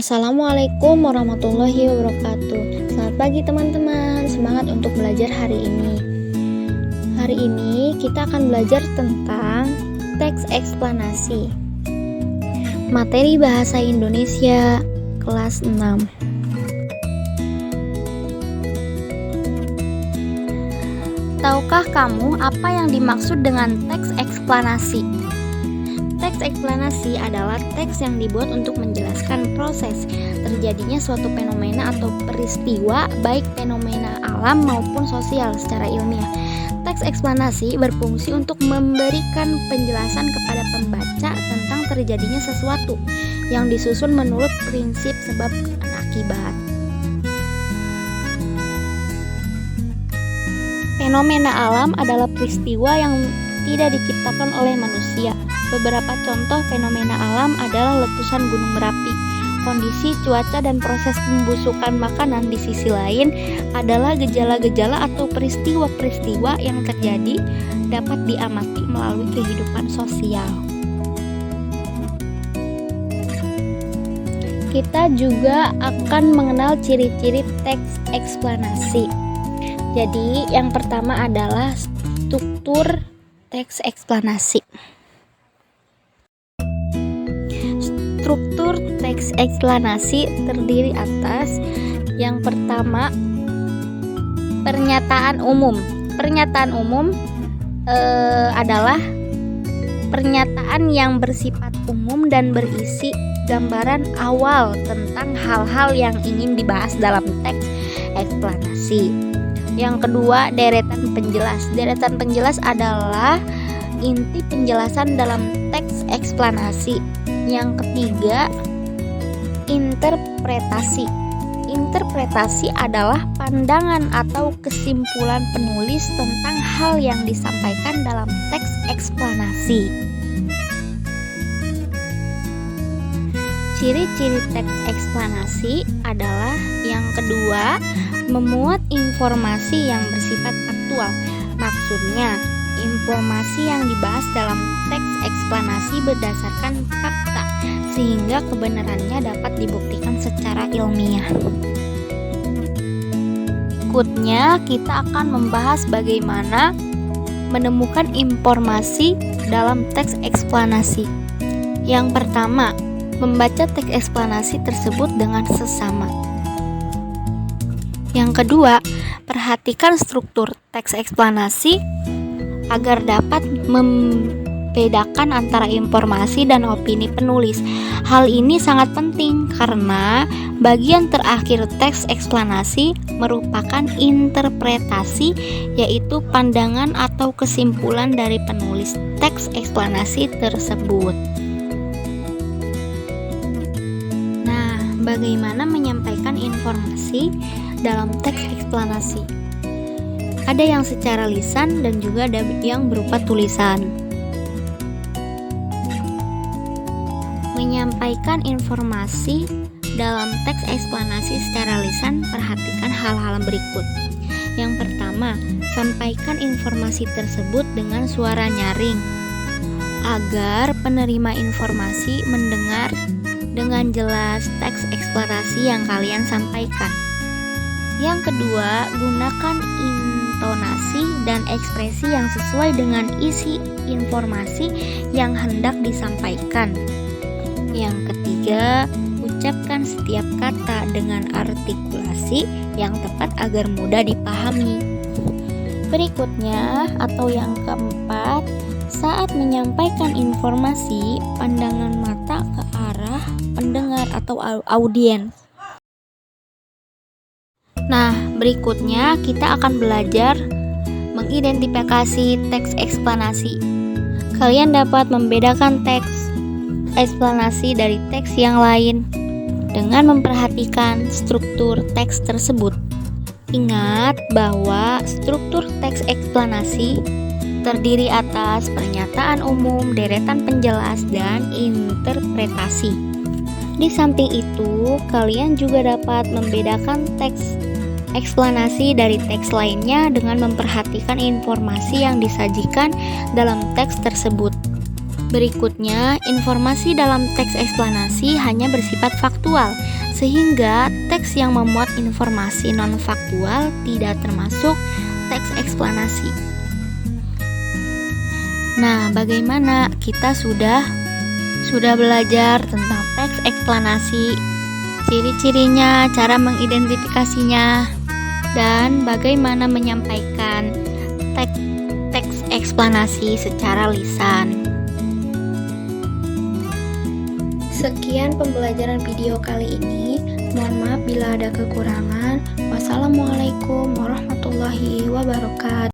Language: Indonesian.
Assalamualaikum warahmatullahi wabarakatuh. Selamat pagi teman-teman, semangat untuk belajar hari ini. Hari ini kita akan belajar tentang teks eksplanasi. Materi Bahasa Indonesia kelas 6. Tahukah kamu apa yang dimaksud dengan teks eksplanasi? Teks eksplanasi adalah teks yang dibuat untuk menjelaskan proses terjadinya suatu fenomena atau peristiwa, baik fenomena alam maupun sosial secara ilmiah. Teks eksplanasi berfungsi untuk memberikan penjelasan kepada pembaca tentang terjadinya sesuatu yang disusun menurut prinsip sebab dan akibat. Fenomena alam adalah peristiwa yang tidak diciptakan oleh manusia. Beberapa contoh fenomena alam adalah letusan gunung Merapi. Kondisi cuaca dan proses pembusukan makanan di sisi lain adalah gejala-gejala atau peristiwa-peristiwa yang terjadi dapat diamati melalui kehidupan sosial. Kita juga akan mengenal ciri-ciri teks eksplanasi. Jadi, yang pertama adalah struktur teks eksplanasi. Struktur teks eksplanasi terdiri atas yang pertama, pernyataan umum. Pernyataan umum adalah pernyataan yang bersifat umum dan berisi gambaran awal tentang hal-hal yang ingin dibahas dalam teks eksplanasi. Yang kedua, deretan penjelas. Deretan penjelas adalah inti penjelasan dalam teks eksplanasi. Yang ketiga, interpretasi. Interpretasi adalah pandangan atau kesimpulan penulis tentang hal yang disampaikan dalam teks eksplanasi. Ciri-ciri teks eksplanasi adalah yang kedua, memuat informasi yang bersifat aktual. Maksudnya, informasi yang dibahas dalam teks eksplanasi berdasarkan fakta, sehingga kebenarannya dapat dibuktikan secara ilmiah. Berikutnya, kita akan membahas bagaimana menemukan informasi dalam teks eksplanasi. Yang pertama, membaca teks eksplanasi tersebut dengan sesama. Yang kedua, perhatikan struktur teks eksplanasi agar dapat membedakan antara informasi dan opini penulis. Hal ini sangat penting karena bagian terakhir teks eksplanasi merupakan interpretasi, yaitu pandangan atau kesimpulan dari penulis teks eksplanasi tersebut. Nah, bagaimana menyampaikan informasi dalam teks eksplanasi? Ada yang secara lisan dan juga ada yang berupa tulisan. Menyampaikan informasi dalam teks eksplanasi secara lisan, perhatikan hal-hal berikut. Yang pertama, sampaikan informasi tersebut dengan suara nyaring agar penerima informasi mendengar dengan jelas teks eksplanasi yang kalian sampaikan. Yang kedua, gunakan intonasi dan ekspresi yang sesuai dengan isi informasi yang hendak disampaikan. Yang ketiga, ucapkan setiap kata dengan artikulasi yang tepat agar mudah dipahami. Berikutnya, atau yang keempat, saat menyampaikan informasi, pandangan mata ke arah pendengar atau audiens. Nah, berikutnya kita akan belajar mengidentifikasi teks eksplanasi. Kalian dapat membedakan teks eksplanasi dari teks yang lain dengan memperhatikan struktur teks tersebut. Ingat bahwa struktur teks eksplanasi terdiri atas pernyataan umum, deretan penjelas, dan interpretasi. Di samping itu, kalian juga dapat membedakan teks eksplanasi dari teks lainnya dengan memperhatikan informasi yang disajikan dalam teks tersebut. Berikutnya, informasi dalam teks eksplanasi hanya bersifat faktual, sehingga teks yang memuat informasi non-faktual tidak termasuk teks eksplanasi. Nah, bagaimana? Kita sudah belajar tentang teks eksplanasi, ciri-cirinya, cara mengidentifikasinya, dan bagaimana menyampaikan teks eksplanasi secara lisan. Sekian pembelajaran video kali ini. Mohon maaf bila ada kekurangan. Wassalamualaikum warahmatullahi wabarakatuh.